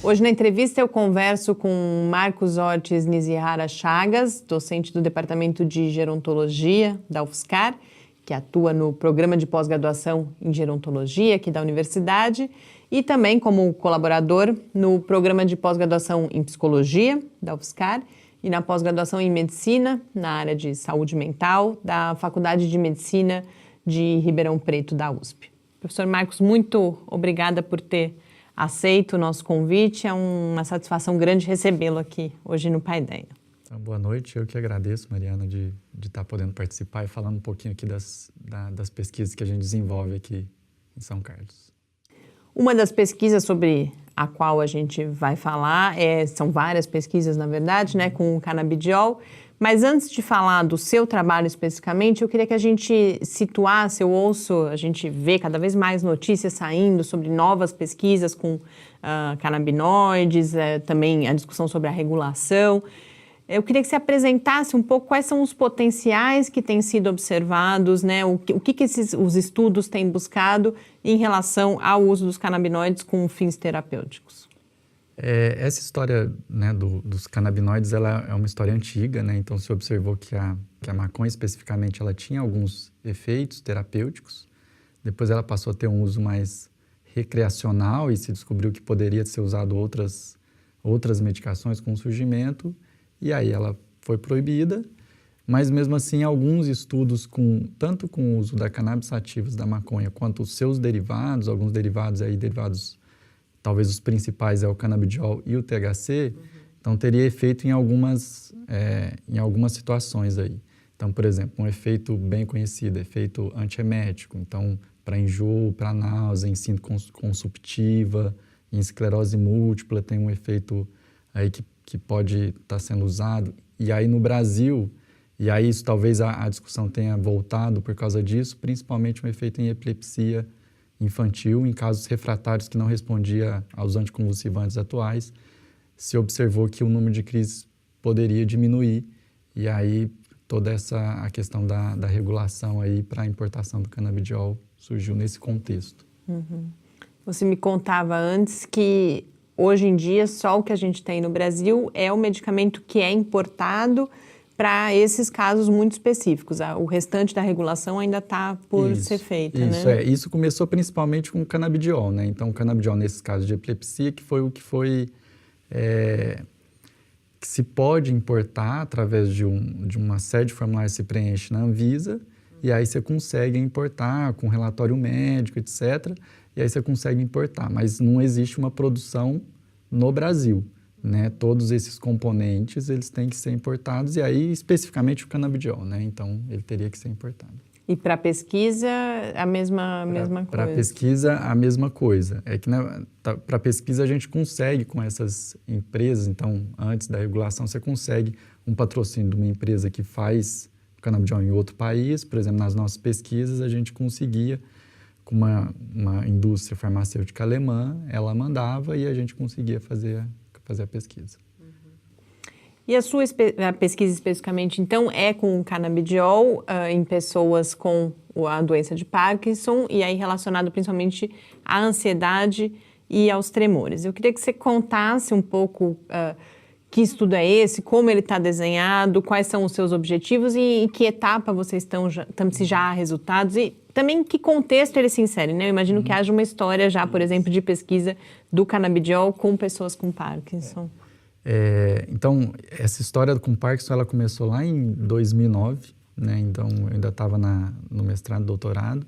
Hoje na entrevista eu converso com Marcos Ortiz Nizihara Chagas, docente do Departamento de Gerontologia da UFSCar, que atua no programa de pós-graduação em Gerontologia aqui da universidade e também como colaborador no programa de pós-graduação em Psicologia da UFSCar e na pós-graduação em Medicina, na área de saúde mental, da Faculdade de Medicina de Ribeirão Preto, da USP. Professor Marcos, muito obrigada por ter aceito o nosso convite. É uma satisfação grande recebê-lo aqui hoje no Paideia. Então, boa noite. Eu que agradeço, Mariana, de estar podendo participar e falando um pouquinho aqui das pesquisas que a gente desenvolve aqui em São Carlos. Uma das pesquisas sobre a qual a gente vai falar, são várias pesquisas, na verdade, né, com o canabidiol. Mas antes de falar do seu trabalho especificamente, eu queria que a gente situasse, a gente vê cada vez mais notícias saindo sobre novas pesquisas com canabinoides, também a discussão sobre a regulação. Eu queria que você apresentasse um pouco quais são os potenciais que têm sido observados, né? O que os estudos têm buscado em relação ao uso dos canabinoides com fins terapêuticos. Essa história, né, dos canabinoides, ela é uma história antiga, né? Então se observou que a maconha especificamente ela tinha alguns efeitos terapêuticos. Depois ela passou a ter um uso mais recreacional e se descobriu que poderia ser usado outras medicações com o surgimento. E aí ela foi proibida, mas mesmo assim alguns estudos tanto com o uso da cannabis sativas da maconha quanto os seus derivados, alguns derivados talvez os principais é o canabidiol e o THC, então teria efeito em algumas situações aí. Então, por exemplo, um efeito bem conhecido, efeito antiemético, então para enjoo, para náusea, em síndrome consumptiva, em esclerose múltipla tem um efeito aí que pode estar sendo usado. E aí no Brasil, e aí isso talvez a discussão tenha voltado por causa disso, principalmente um efeito em epilepsia infantil, em casos refratários que não respondia aos anticonvulsivantes atuais, se observou que o número de crises poderia diminuir, e aí toda a questão da regulação aí para a importação do canabidiol surgiu nesse contexto. Uhum. Você me contava antes que hoje em dia só o que a gente tem no Brasil é o medicamento que é importado para esses casos muito específicos. O restante da regulação ainda está por ser feita, né? Isso começou principalmente com o canabidiol, né? Então, o canabidiol, nesses casos de epilepsia, que se pode importar através de uma série de formulários que se preenche na Anvisa, e aí você consegue importar com relatório médico, etc., e aí você consegue importar, mas não existe uma produção no Brasil. Né? Todos esses componentes, eles têm que ser importados, e aí especificamente o canabidiol, né? Então ele teria que ser importado. E para pesquisa, a mesma coisa? Para pesquisa, a mesma coisa. É que para pesquisa a gente consegue com essas empresas, então antes da regulação você consegue um patrocínio de uma empresa que faz canabidiol em outro país. Por exemplo, nas nossas pesquisas a gente conseguia com uma indústria farmacêutica alemã, ela mandava e a gente conseguia fazer a pesquisa. E a sua pesquisa especificamente, então, é com o canabidiol em pessoas com a doença de Parkinson e aí relacionado principalmente à ansiedade e aos tremores. Eu queria que você contasse um pouco que estudo é esse, como ele está desenhado, quais são os seus objetivos e em que etapa vocês estão, se já há resultados e também em que contexto ele se insere, né? Eu imagino que haja uma história já, por exemplo, de pesquisa do canabidiol com pessoas com Parkinson. Então, essa história com Parkinson, ela começou lá em 2009, né? Então, eu ainda estava no mestrado e doutorado.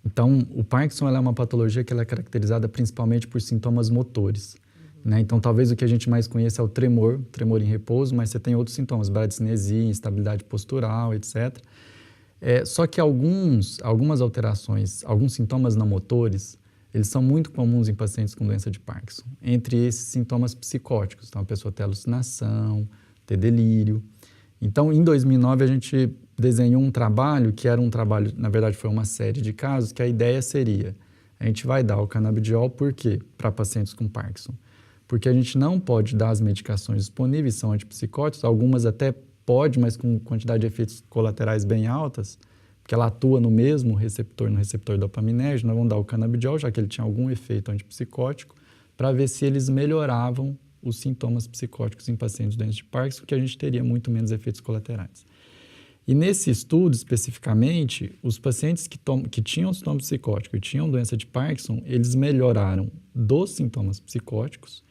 Então, o Parkinson ela é uma patologia que ela é caracterizada principalmente por sintomas motores. Né? Então, talvez o que a gente mais conheça é o tremor em repouso, mas você tem outros sintomas, bradicinesia, instabilidade postural, etc. Só que algumas alterações, alguns sintomas não motores, eles são muito comuns em pacientes com doença de Parkinson. Entre esses sintomas psicóticos, então a pessoa tem alucinação, ter delírio. Então, em 2009, a gente desenhou um trabalho, que era um trabalho, na verdade foi uma série de casos, que a ideia seria, a gente vai dar o canabidiol, por quê? Para pacientes com Parkinson. Porque a gente não pode dar as medicações disponíveis, são antipsicóticos, algumas até pode, mas com quantidade de efeitos colaterais bem altas, porque ela atua no mesmo receptor, no receptor dopaminérgico. Nós vamos dar o canabidiol, já que ele tinha algum efeito antipsicótico, para ver se eles melhoravam os sintomas psicóticos em pacientes doentes de Parkinson, que a gente teria muito menos efeitos colaterais. E nesse estudo, especificamente, os pacientes que tinham sintoma psicótico e tinham doença de Parkinson, eles melhoraram dos sintomas psicóticos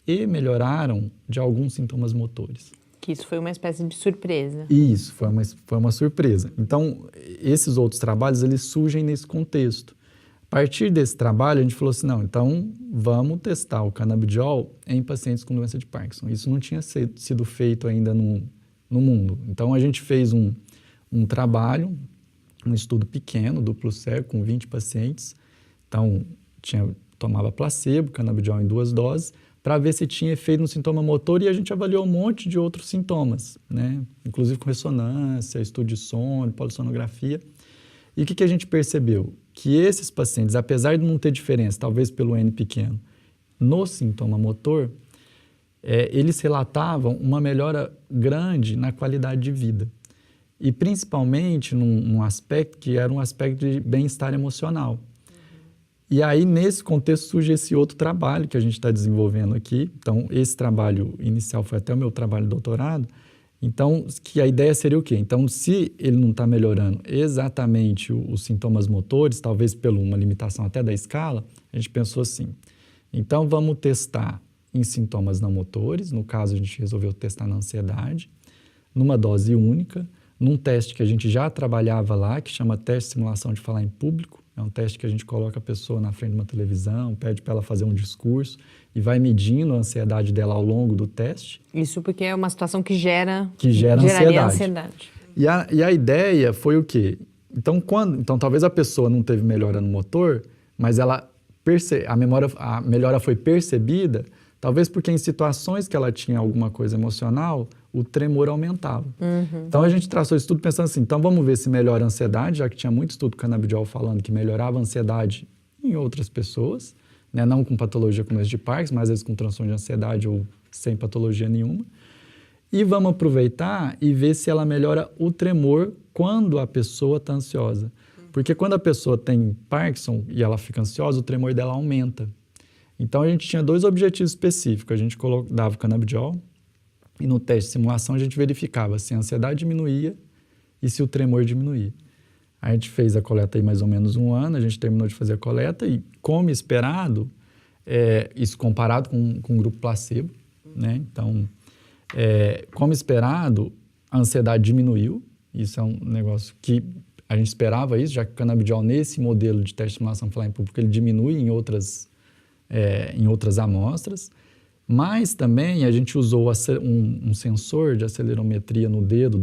e melhoraram de alguns sintomas motores. Que isso foi uma espécie de surpresa. Isso, foi uma surpresa. Então, esses outros trabalhos, eles surgem nesse contexto. A partir desse trabalho, a gente falou assim, não, então vamos testar o canabidiol em pacientes com doença de Parkinson. Isso não tinha sido feito ainda no mundo. Então, a gente fez um trabalho, um estudo pequeno, duplo cego, com 20 pacientes. Então, tomava placebo, canabidiol em 2 doses, para ver se tinha efeito no sintoma motor, e a gente avaliou um monte de outros sintomas, né? Inclusive com ressonância, estudo de sono, polissonografia. E o que a gente percebeu? Que esses pacientes, apesar de não ter diferença, talvez pelo N pequeno, no sintoma motor, eles relatavam uma melhora grande na qualidade de vida. E principalmente num aspecto que era um aspecto de bem-estar emocional. E aí, nesse contexto, surge esse outro trabalho que a gente está desenvolvendo aqui. Então, esse trabalho inicial foi até o meu trabalho de doutorado. Então, que a ideia seria o quê? Então, se ele não está melhorando exatamente os sintomas motores, talvez por uma limitação até da escala, a gente pensou assim, então vamos testar em sintomas não motores, no caso a gente resolveu testar na ansiedade, numa dose única, num teste que a gente já trabalhava lá, que chama teste de simulação de falar em público. É um teste que a gente coloca a pessoa na frente de uma televisão, pede para ela fazer um discurso e vai medindo a ansiedade dela ao longo do teste. Isso porque é uma situação que geraria ansiedade. E a ideia foi o quê? Então, talvez a pessoa não teve melhora no motor, mas a melhora foi percebida, talvez porque em situações que ela tinha alguma coisa emocional, o tremor aumentava. Então, a gente traçou isso tudo pensando assim, então vamos ver se melhora a ansiedade, já que tinha muito estudo canabidiol falando que melhorava a ansiedade em outras pessoas, né? Não com patologia como esse de Parkinson, mas às vezes com transtorno de ansiedade ou sem patologia nenhuma. E vamos aproveitar e ver se ela melhora o tremor quando a pessoa está ansiosa. Porque quando a pessoa tem Parkinson e ela fica ansiosa, o tremor dela aumenta. Então, a gente tinha 2 objetivos específicos. A gente dava o canabidiol e no teste de simulação a gente verificava se a ansiedade diminuía e se o tremor diminuía. A gente fez a coleta aí mais ou menos 1 ano, a gente terminou de fazer a coleta e, como esperado, isso comparado com o grupo placebo, né? Então, como esperado, a ansiedade diminuiu. Isso é um negócio que a gente esperava isso, já que o canabidiol nesse modelo de teste de simulação falar em público, ele diminui em outras amostras. Mas também a gente usou um sensor de acelerometria no dedo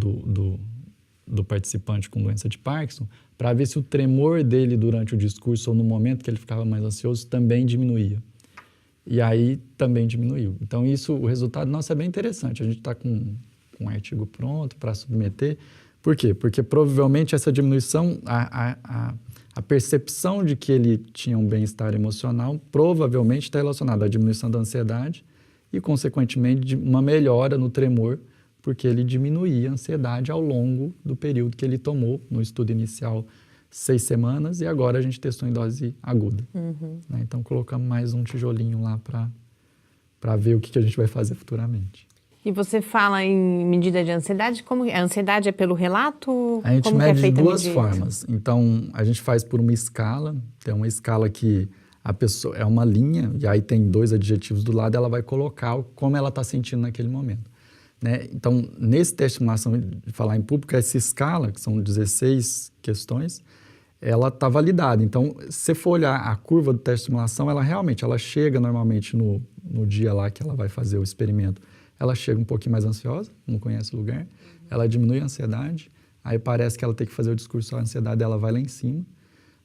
do participante com doença de Parkinson para ver se o tremor dele durante o discurso ou no momento que ele ficava mais ansioso também diminuía. E aí também diminuiu. Então o resultado nosso é bem interessante. A gente está com um artigo pronto para submeter. Por quê? Porque provavelmente essa diminuição, a percepção de que ele tinha um bem-estar emocional provavelmente está relacionada à diminuição da ansiedade e, consequentemente, de uma melhora no tremor, porque ele diminuía a ansiedade ao longo do período que ele tomou, no estudo inicial, 6 semanas, e agora a gente testou em dose aguda. Né? Então, colocamos mais um tijolinho lá para ver o que a gente vai fazer futuramente. E você fala em medida de ansiedade, como a ansiedade é pelo relato? A gente como mede de 2 formas. Então, a gente faz por uma escala, tem uma escala que a pessoa é uma linha, e aí tem 2 adjetivos do lado, ela vai colocar como ela está sentindo naquele momento. Né? Então, nesse teste de simulação de falar em público, essa escala, que são 16 questões, ela está validada. Então, se você for olhar a curva do teste de simulação, ela chega normalmente no dia lá que ela vai fazer o experimento, ela chega um pouquinho mais ansiosa, não conhece o lugar, ela diminui a ansiedade, aí parece que ela tem que fazer o discurso, a ansiedade dela vai lá em cima.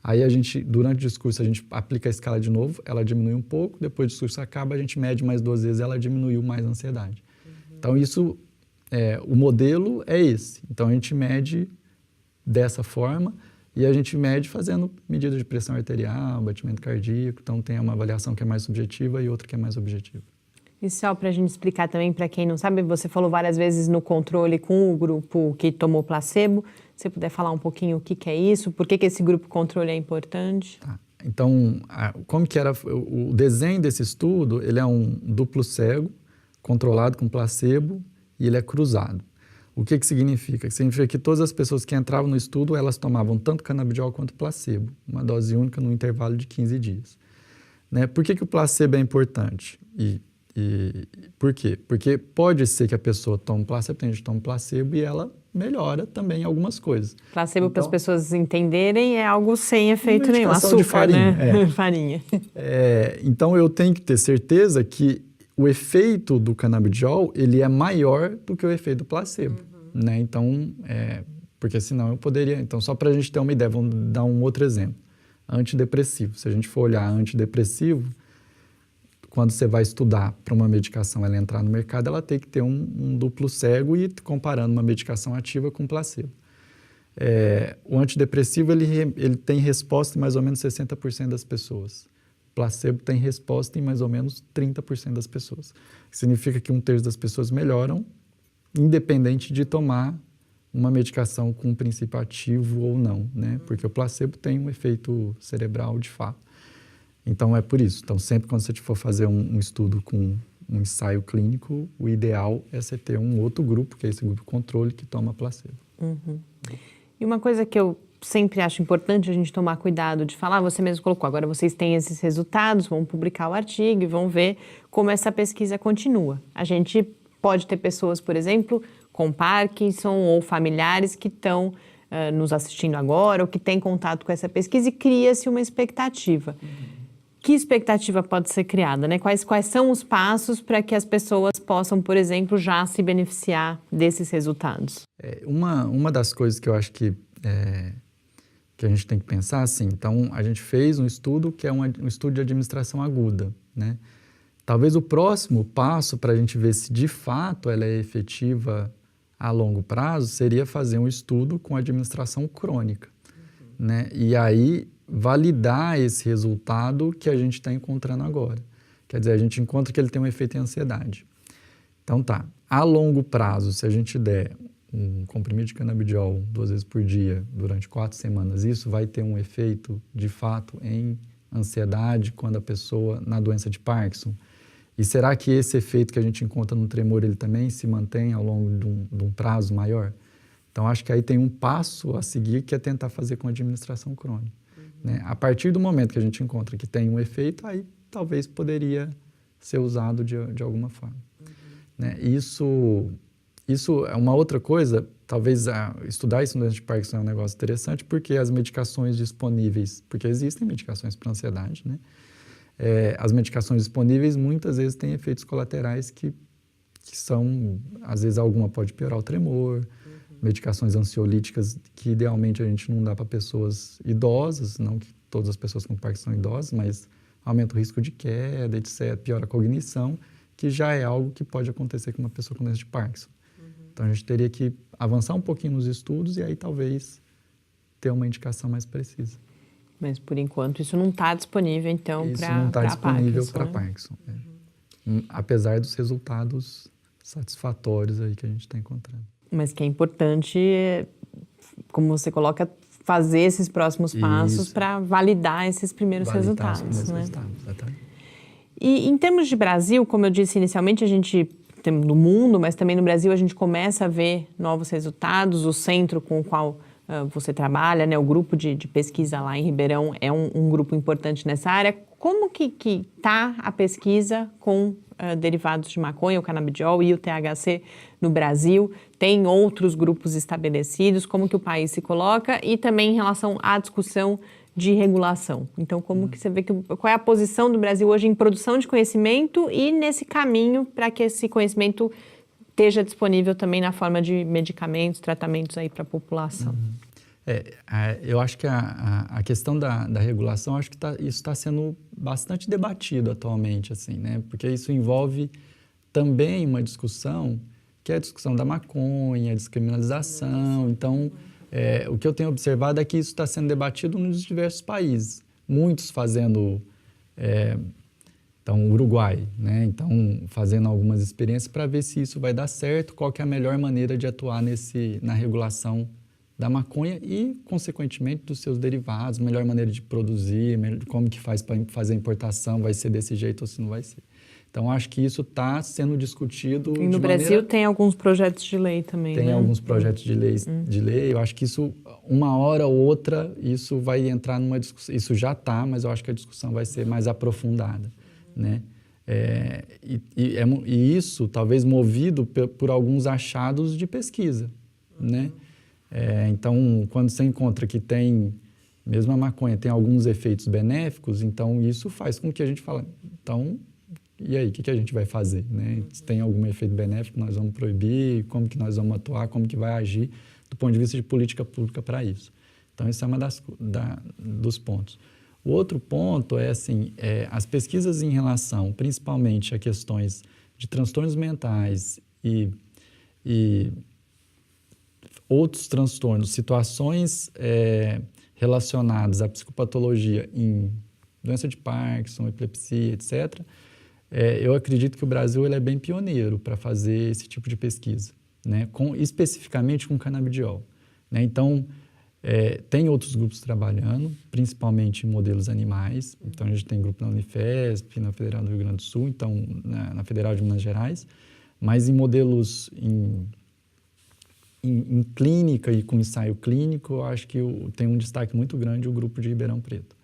Aí durante o discurso, a gente aplica a escala de novo, ela diminui um pouco, depois o discurso acaba, a gente mede mais 2 vezes, ela diminuiu mais a ansiedade. Então, o modelo é esse. Então, a gente mede dessa forma e a gente mede fazendo medida de pressão arterial, batimento cardíaco. Então, tem uma avaliação que é mais subjetiva e outra que é mais objetiva. E só para a gente explicar também, para quem não sabe, você falou várias vezes no controle com o grupo que tomou placebo. Se você puder falar um pouquinho o que é isso, por que esse grupo controle é importante? Tá. Então, como que era o desenho desse estudo? Ele é um duplo cego, controlado com placebo, e ele é cruzado. O que significa? Significa que todas as pessoas que entravam no estudo, elas tomavam tanto canabidiol quanto placebo, uma dose única no intervalo de 15 dias. Né? Por que o placebo é importante? Por quê? Porque pode ser que a pessoa tome placebo, tem gente que toma placebo e ela melhora também algumas coisas. Placebo, para as pessoas entenderem, é algo sem efeito nenhum, açúcar, de farinha, né? Farinha. Então, eu tenho que ter certeza que o efeito do canabidiol, ele é maior do que o efeito do placebo, né? Então, porque senão eu poderia... Então, só para a gente ter uma ideia, vamos dar um outro exemplo. Antidepressivo. Se a gente for olhar antidepressivo, quando você vai estudar para uma medicação, ela entrar no mercado, ela tem que ter um duplo cego e comparando uma medicação ativa com placebo. O antidepressivo, ele tem resposta em mais ou menos 60% das pessoas. O placebo tem resposta em mais ou menos 30% das pessoas. Significa que 1/3 das pessoas melhoram, independente de tomar uma medicação com princípio ativo ou não, né? Porque o placebo tem um efeito cerebral de fato. Então, é por isso. Então, sempre quando você for fazer um estudo com um ensaio clínico, o ideal é você ter um outro grupo, que é esse grupo controle, que toma placebo. E uma coisa que eu sempre acho importante a gente tomar cuidado de falar, você mesmo colocou, agora vocês têm esses resultados, vão publicar o artigo e vão ver como essa pesquisa continua. A gente pode ter pessoas, por exemplo, com Parkinson ou familiares que estão nos assistindo agora ou que têm contato com essa pesquisa e cria-se uma expectativa. Que expectativa pode ser criada, né? Quais são os passos para que as pessoas possam, por exemplo, já se beneficiar desses resultados? Uma das coisas que eu acho que a gente tem que pensar, assim, então a gente fez um estudo que é um estudo de administração aguda, né? Talvez o próximo passo para a gente ver se de fato ela é efetiva a longo prazo seria fazer um estudo com administração crônica, né? E aí validar esse resultado que a gente está encontrando agora. Quer dizer, a gente encontra que ele tem um efeito em ansiedade. Então tá, a longo prazo, se a gente der um comprimido de canabidiol 2 vezes por dia durante 4 semanas, isso vai ter um efeito de fato em ansiedade quando a pessoa, na doença de Parkinson. E será que esse efeito que a gente encontra no tremor, ele também se mantém ao longo de um prazo maior? Então, acho que aí tem um passo a seguir que é tentar fazer com administração crônica. Né? A partir do momento que a gente encontra que tem um efeito, aí talvez poderia ser usado de alguma forma. Né? Isso é uma outra coisa, talvez estudar isso no doença de Parkinson é um negócio interessante, porque as medicações disponíveis, porque existem medicações para ansiedade, né? As medicações disponíveis muitas vezes têm efeitos colaterais que são, às vezes alguma pode piorar o tremor, medicações ansiolíticas que idealmente a gente não dá para pessoas idosas, não que todas as pessoas com Parkinson são idosas, mas aumenta o risco de queda, etc., piora a cognição, que já é algo que pode acontecer com uma pessoa com doença de Parkinson. Então a gente teria que avançar um pouquinho nos estudos e aí talvez ter uma indicação mais precisa. Mas, por enquanto, isso não está disponível, então, para Parkinson. Isso não está disponível para Parkinson. Apesar dos resultados satisfatórios aí que a gente está encontrando. Mas que é importante, como você coloca, fazer esses próximos passos para validar esses primeiros resultados. Né? Exatamente. E em termos de Brasil, como eu disse inicialmente, a gente tem no mundo, mas também no Brasil, a gente começa a ver novos resultados. O centro com o qual você trabalha, né, o grupo de pesquisa lá em Ribeirão é um grupo importante nessa área. Como que está a pesquisa com derivados de maconha, o canabidiol e o THC no Brasil? Tem outros grupos estabelecidos? Como que o país se coloca? E também em relação à discussão de regulação. Então, como que você vê qual é a posição do Brasil hoje em produção de conhecimento e nesse caminho para que esse conhecimento esteja disponível também na forma de medicamentos, tratamentos aí para a população? Eu acho que a questão da regulação, acho que isso está sendo bastante debatido atualmente, assim, né? Porque isso envolve também uma discussão, que é a discussão da maconha, a descriminalização. Então, o que eu tenho observado é que isso está sendo debatido nos diversos países. Muitos fazendo... Então, Uruguai, né? Então, fazendo algumas experiências para ver se isso vai dar certo, qual que é a melhor maneira de atuar na regulação da maconha e, consequentemente, dos seus derivados, melhor maneira de produzir, como que faz para fazer a importação, vai ser desse jeito ou se não vai ser. Então, acho que isso está sendo discutido e no Brasil tem alguns projetos de lei também, Tem alguns projetos de lei. Eu acho que isso, uma hora ou outra, isso vai entrar numa discussão. Isso já está, mas eu acho que a discussão vai ser mais aprofundada, né? E isso talvez movido por alguns achados de pesquisa, né? Então, quando você encontra que tem, mesmo a maconha, tem alguns efeitos benéficos, então isso faz com que a gente fale, então, e aí, o que a gente vai fazer, né? Se tem algum efeito benéfico, nós vamos proibir, como que nós vamos atuar, como que vai agir do ponto de vista de política pública para isso. Então, esse é uma dos pontos. O outro ponto é, assim, as pesquisas em relação, principalmente, a questões de transtornos mentais e outros transtornos, situações relacionadas à psicopatologia em doença de Parkinson, epilepsia, etc., eu acredito que o Brasil ele é bem pioneiro para fazer esse tipo de pesquisa, né? Especificamente com canabidiol, né? Então, tem outros grupos trabalhando, principalmente em modelos animais. Então, a gente tem grupo na Unifesp, na Federal do Rio Grande do Sul, então, na Federal de Minas Gerais, mas em modelos em clínica e com ensaio clínico, eu acho que tem um destaque muito grande o grupo de Ribeirão Preto,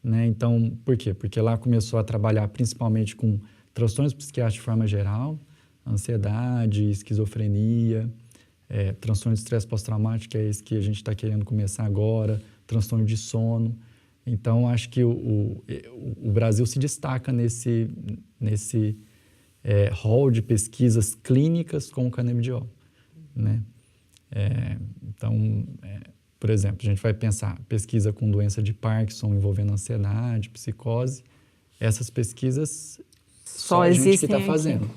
né? Então, por quê? Porque lá começou a trabalhar principalmente com transtornos psiquiátricos de forma geral, ansiedade, esquizofrenia, transtorno de estresse pós-traumático, que é esse que a gente está querendo começar agora, transtorno de sono. Então, acho que o Brasil se destaca nesse rol de pesquisas clínicas com o canabidiol, né? Então, por exemplo, a gente vai pensar pesquisa com doença de Parkinson envolvendo ansiedade, psicose. Essas pesquisas só a gente que está fazendo,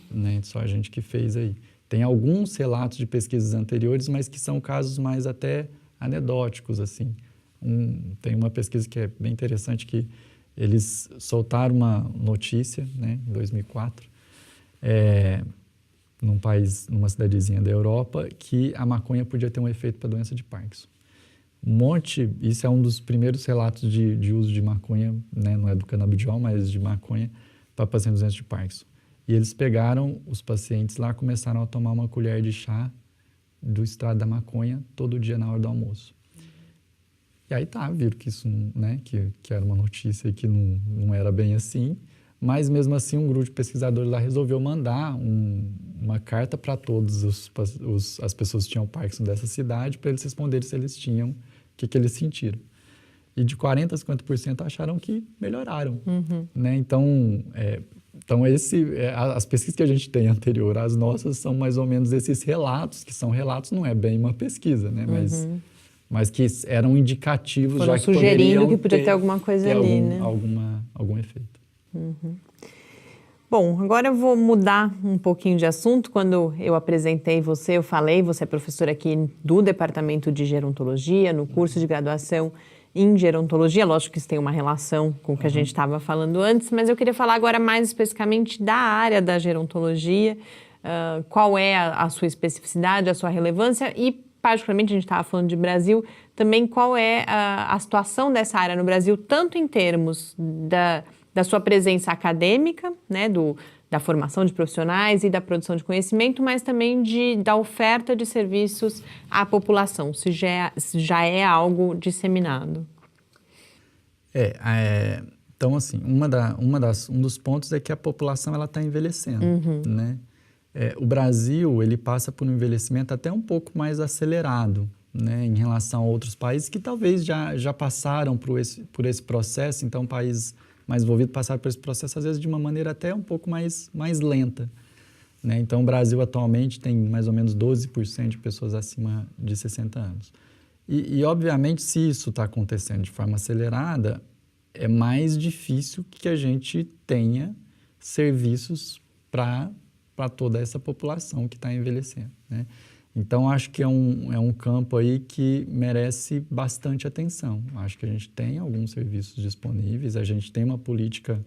né? Só a gente que fez aí. Tem alguns relatos de pesquisas anteriores, mas que são casos mais até anedóticos, assim. Tem uma pesquisa que é bem interessante que eles soltaram uma notícia, né, em 2004, num país, numa cidadezinha da Europa, que a maconha podia ter um efeito para a doença de Parkinson. Isso é um dos primeiros relatos de uso de maconha, né, não é do canabidiol, mas de maconha para pacientes com doença de Parkinson. E eles pegaram os pacientes lá, começaram a tomar uma colher de chá do extrato da maconha todo dia na hora do almoço. E aí viram que isso, né, que era uma notícia e que não era bem assim, mas mesmo assim um grupo de pesquisadores lá resolveu mandar uma carta para todas as pessoas que tinham Parkinson dessa cidade para eles responderem se eles tinham, o que eles sentiram. E de 40% a 50% acharam que melhoraram, né? Então, as pesquisas que a gente tem anterior às nossas são mais ou menos esses relatos, que são relatos, não é bem uma pesquisa, né? Mas que eram indicativos, foram já que sugerindo que podia ter alguma coisa ali, né? Algum efeito. Bom, agora eu vou mudar um pouquinho de assunto. Quando eu apresentei você, eu falei, você é professora aqui do Departamento de Gerontologia, no curso de graduação em Gerontologia. Lógico que isso tem uma relação com o que a gente estava falando antes, mas eu queria falar agora mais especificamente da área da gerontologia, qual é a sua especificidade, a sua relevância e, particularmente, a gente estava falando de Brasil, também qual é a situação dessa área no Brasil, tanto em termos da sua presença acadêmica, né, da formação de profissionais e da produção de conhecimento, mas também da oferta de serviços à população, se já é algo disseminado. Então, assim, um dos pontos é que a população está envelhecendo, né? O Brasil, ele passa por um envelhecimento até um pouco mais acelerado, né, em relação a outros países que talvez já passaram por esse processo. Então, países mais envolvidos passaram por esse processo, às vezes, de uma maneira até um pouco mais lenta, né? Então, o Brasil atualmente tem mais ou menos 12% de pessoas acima de 60 anos. E obviamente, se isso está acontecendo de forma acelerada, é mais difícil que a gente tenha serviços para toda essa população que está envelhecendo, né? Então, acho que é um campo aí que merece bastante atenção. Acho que a gente tem alguns serviços disponíveis, a gente tem uma política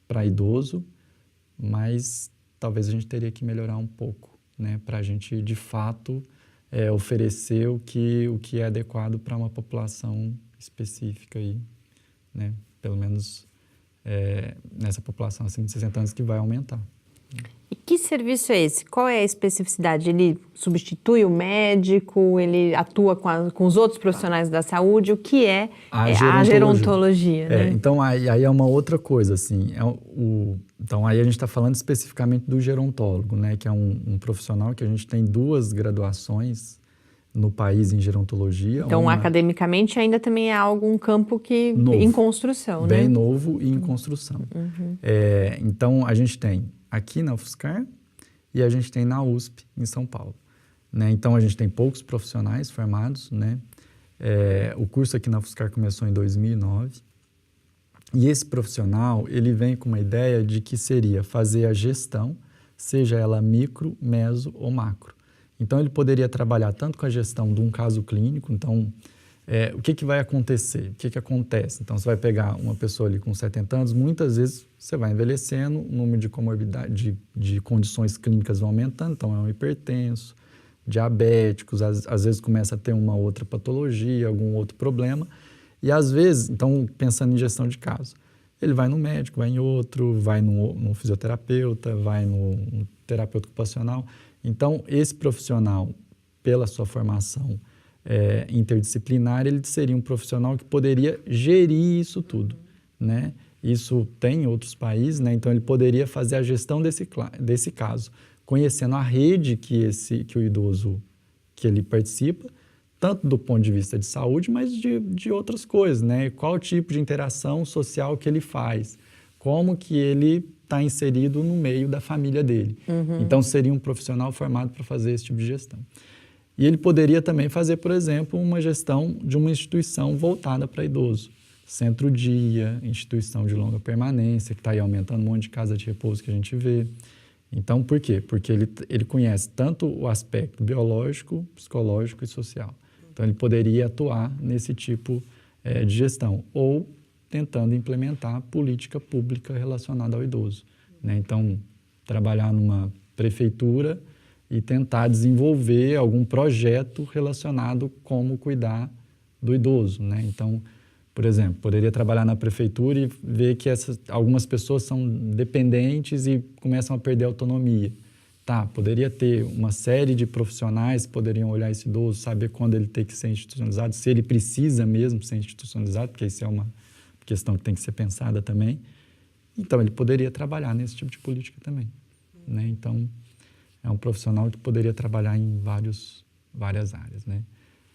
para idoso, mas talvez a gente teria que melhorar um pouco, né, para a gente, de fato, oferecer o que é adequado para uma população específica aí, né? Pelo menos nessa população acima de 60 anos que vai aumentar. E que serviço é esse? Qual é a especificidade? Ele substitui o médico? Ele atua com os outros profissionais da saúde? O que é a gerontologia? Né? Então, aí é uma outra coisa, assim. Então, aí a gente está falando especificamente do gerontólogo, né? Que é um profissional que a gente tem 2 graduações no país em gerontologia. Então, academicamente, ainda também é um campo que novo, em construção, bem né? novo e em construção. Então, a gente tem aqui na UFSCar e a gente tem na USP, em São Paulo. Né? Então, a gente tem poucos profissionais formados, né? O curso aqui na UFSCar começou em 2009. E esse profissional, ele vem com uma ideia de que seria fazer a gestão, seja ela micro, meso ou macro. Então, ele poderia trabalhar tanto com a gestão de um caso clínico. Então, o que vai acontecer? O que acontece? Então, você vai pegar uma pessoa ali com 70 anos, muitas vezes você vai envelhecendo, o número de comorbidade, de condições clínicas vai aumentando, então é um hipertenso, diabéticos, às vezes começa a ter uma outra patologia, algum outro problema, e às vezes, então, pensando em gestão de caso, ele vai no médico, vai em outro, vai no fisioterapeuta, vai no terapeuta ocupacional. Então, esse profissional, pela sua formação interdisciplinar, ele seria um profissional que poderia gerir isso tudo, né? Isso tem em outros países, né? Então ele poderia fazer a gestão desse caso, conhecendo a rede que o idoso que ele participa, tanto do ponto de vista de saúde, mas de outras coisas, né? Qual tipo de interação social que ele faz, como que ele está inserido no meio da família dele. Então seria um profissional formado para fazer esse tipo de gestão. E ele poderia também fazer, por exemplo, uma gestão de uma instituição voltada para idoso. Centro-dia, instituição de longa permanência, que está aí aumentando um monte de casa de repouso que a gente vê. Então, por quê? Porque ele conhece tanto o aspecto biológico, psicológico e social. Então, ele poderia atuar nesse tipo de gestão ou tentando implementar política pública relacionada ao idoso, né? Então, trabalhar numa prefeitura e tentar desenvolver algum projeto relacionado como cuidar do idoso, né? Então, por exemplo, poderia trabalhar na prefeitura e ver que algumas pessoas são dependentes e começam a perder a autonomia. Tá, poderia ter uma série de profissionais que poderiam olhar esse idoso, saber quando ele tem que ser institucionalizado, se ele precisa mesmo ser institucionalizado, porque isso é uma questão que tem que ser pensada também. Então, ele poderia trabalhar nesse tipo de política também, né? Então, é um profissional que poderia trabalhar em várias áreas, né?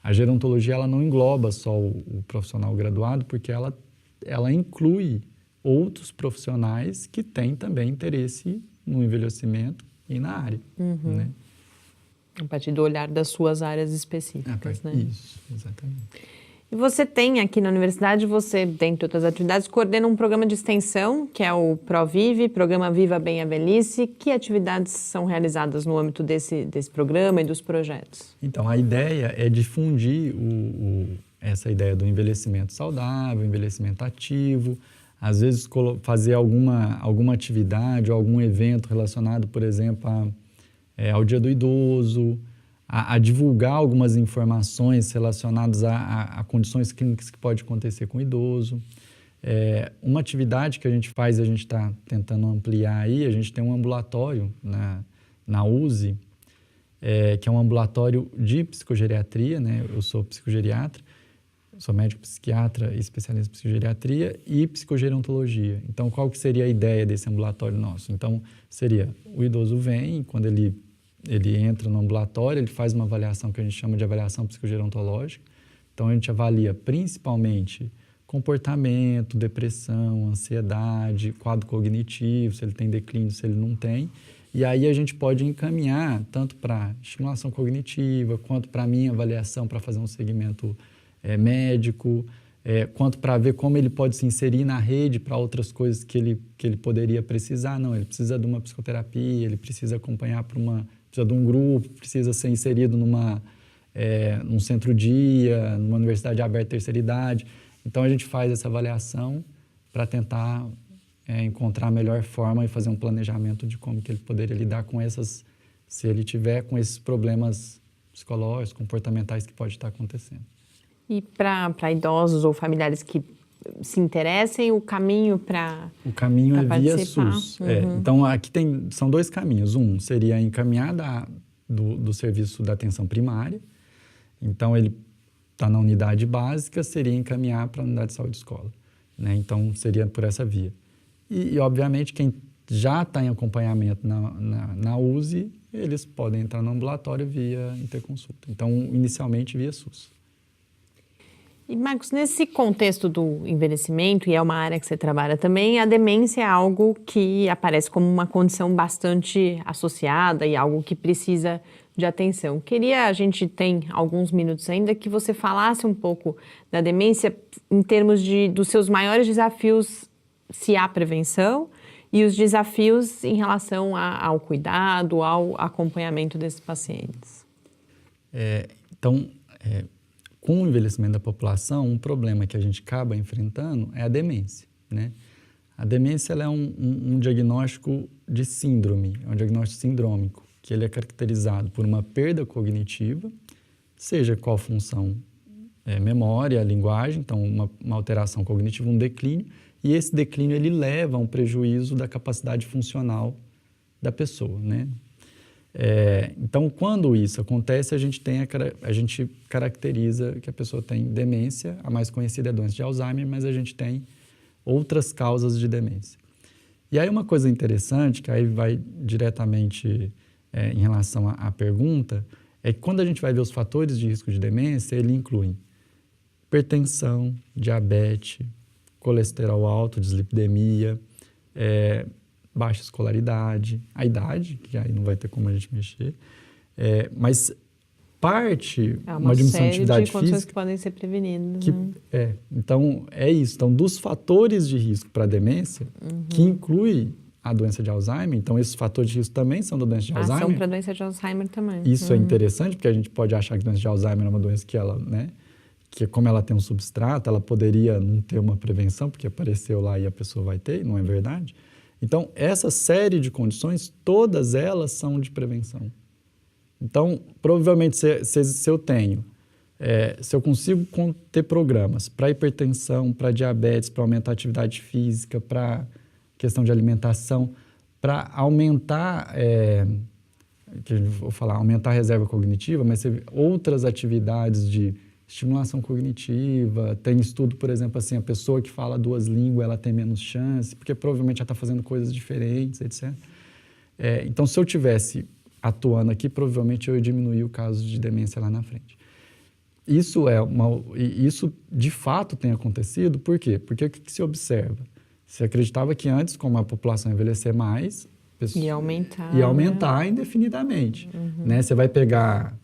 A gerontologia, ela não engloba só o profissional graduado, porque ela inclui outros profissionais que têm também interesse no envelhecimento e na área, né? A partir do olhar das suas áreas específicas, né? Isso, exatamente. E você tem aqui na universidade, você, dentre outras atividades, coordena um programa de extensão, que é o ProVive, Programa Viva Bem a Velhice. Que atividades são realizadas no âmbito desse programa e dos projetos? Então, a ideia é difundir essa ideia do envelhecimento saudável, envelhecimento ativo, às vezes fazer alguma atividade ou algum evento relacionado, por exemplo, ao Dia do Idoso, a divulgar algumas informações relacionadas a condições clínicas que pode acontecer com o idoso. Uma atividade que a gente faz, a gente está tentando ampliar aí, a gente tem um ambulatório na USE, que é um ambulatório de psicogeriatria, né? Eu sou psicogeriatra, sou médico psiquiatra e especialista em psicogeriatria e psicogerontologia. Então, qual que seria a ideia desse ambulatório nosso? Então, seria o idoso vem, quando ele entra no ambulatório, ele faz uma avaliação que a gente chama de avaliação psicogerontológica. Então, a gente avalia principalmente comportamento, depressão, ansiedade, quadro cognitivo, se ele tem declínio, se ele não tem. E aí a gente pode encaminhar tanto para estimulação cognitiva, quanto para a minha avaliação para fazer um segmento médico, quanto para ver como ele pode se inserir na rede para outras coisas que ele poderia precisar. Não, ele precisa de uma psicoterapia, ele precisa acompanhar precisa de um grupo, precisa ser inserido num centro-dia, numa universidade aberta terceira idade. Então, a gente faz essa avaliação para tentar encontrar a melhor forma e fazer um planejamento de como que ele poderia lidar com se ele tiver com esses problemas psicológicos, comportamentais que pode estar acontecendo. E para idosos ou familiares que se interessem, o caminho para O caminho é via participar? SUS. Então, aqui são 2 caminhos. Um seria encaminhar do serviço da atenção primária. Então, ele está na unidade básica, seria encaminhar para a unidade de saúde escola. Né? Então, seria por essa via. E obviamente, quem já está em acompanhamento na USE, eles podem entrar no ambulatório via interconsulta. Então, inicialmente, via SUS. E, Marcos, nesse contexto do envelhecimento, e é uma área que você trabalha também, a demência é algo que aparece como uma condição bastante associada e algo que precisa de atenção. A gente tem alguns minutos ainda, que você falasse um pouco da demência em termos dos seus maiores desafios, se há prevenção, e os desafios em relação ao cuidado, ao acompanhamento desses pacientes. Com o envelhecimento da população, um problema que a gente acaba enfrentando é a demência, né? A demência ela é um diagnóstico de síndrome, é um diagnóstico sindrômico, que ele é caracterizado por uma perda cognitiva, seja qual função, memória, linguagem, então uma alteração cognitiva, um declínio, e esse declínio ele leva a um prejuízo da capacidade funcional da pessoa, né? Então, quando isso acontece, a gente caracteriza que a pessoa tem demência. A mais conhecida é a doença de Alzheimer, mas a gente tem outras causas de demência. E aí uma coisa interessante, que aí vai diretamente em relação à pergunta, é que quando a gente vai ver os fatores de risco de demência, ele inclui hipertensão, diabetes, colesterol alto, dislipidemia, baixa escolaridade, a idade, que aí não vai ter como a gente mexer, mas uma diminuição de atividade física que podem ser prevenidas. Então, é isso. Então, dos fatores de risco para a demência, que inclui a doença de Alzheimer, então esses fatores de risco também são da doença de Alzheimer. São para a doença de Alzheimer também. Isso é interessante, porque a gente pode achar que a doença de Alzheimer é uma doença que ela, né, que como ela tem um substrato, ela poderia não ter uma prevenção, porque apareceu lá e a pessoa vai ter, não é verdade? Então, essa série de condições, todas elas são de prevenção. Então, provavelmente, se eu consigo ter programas para hipertensão, para diabetes, para aumentar a atividade física, para questão de alimentação, para aumentar, aumentar a reserva cognitiva, mas outras atividades de estimulação cognitiva, tem estudo, por exemplo, assim, a pessoa que fala 2 línguas, ela tem menos chance, porque provavelmente ela está fazendo coisas diferentes, etc. Então, se eu tivesse atuando aqui, provavelmente eu ia diminuir o caso de demência lá na frente. Isso de fato tem acontecido, por quê? Porque o que se observa? Se acreditava que antes, como a população envelhecer mais, ia aumentar indefinidamente. Né? Você vai pegar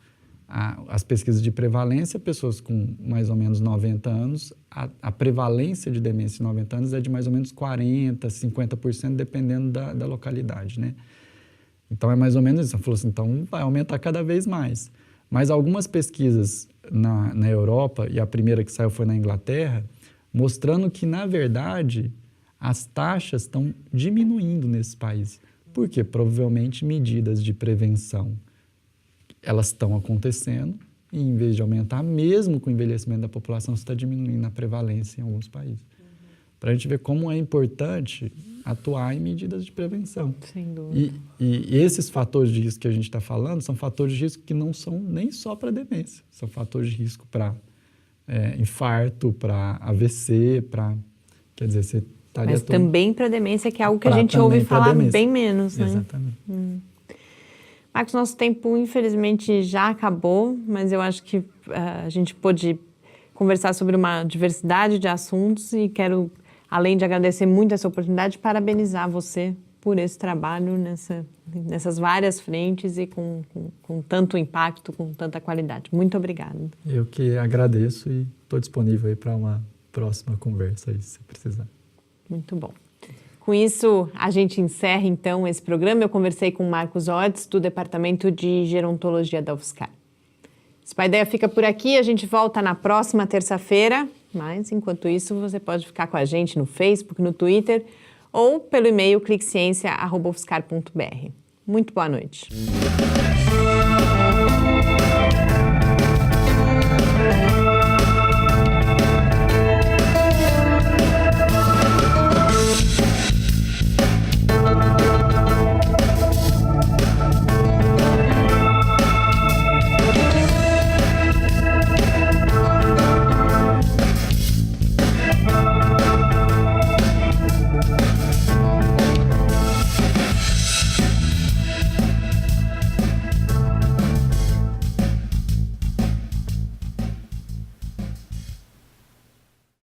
as pesquisas de prevalência, pessoas com mais ou menos 90 anos, a prevalência de demência em 90 anos é de mais ou menos 40%, 50%, dependendo da localidade, né? Então, é mais ou menos isso. Ela falou assim, então vai aumentar cada vez mais. Mas algumas pesquisas na Europa, e a primeira que saiu foi na Inglaterra, mostrando que, na verdade, as taxas estão diminuindo nesses países. Por quê? Provavelmente medidas de prevenção elas estão acontecendo e, em vez de aumentar, mesmo com o envelhecimento da população, está diminuindo a prevalência em alguns países. Para a gente ver como é importante atuar em medidas de prevenção. Sem dúvida. E esses fatores de risco que a gente está falando são fatores de risco que não são nem só para demência, são fatores de risco para infarto, para AVC, quer dizer, você estaria... Mas também para demência, que é algo que a gente ouve falar bem menos, né? Exatamente. Marcos, nosso tempo, infelizmente, já acabou, mas eu acho que a gente pôde conversar sobre uma diversidade de assuntos e quero, além de agradecer muito essa oportunidade, parabenizar você por esse trabalho nessas várias frentes e com tanto impacto, com tanta qualidade. Muito obrigada. Eu que agradeço e estou disponível aí para uma próxima conversa aí, se precisar. Muito bom. Com isso, a gente encerra, então, esse programa. Eu conversei com Marcos Ortiz, do Departamento de Gerontologia da UFSCar. Esse Paideia fica por aqui, a gente volta na próxima terça-feira, mas, enquanto isso, você pode ficar com a gente no Facebook, no Twitter ou pelo e-mail cliqueciência@ufscar.br. Muito boa noite.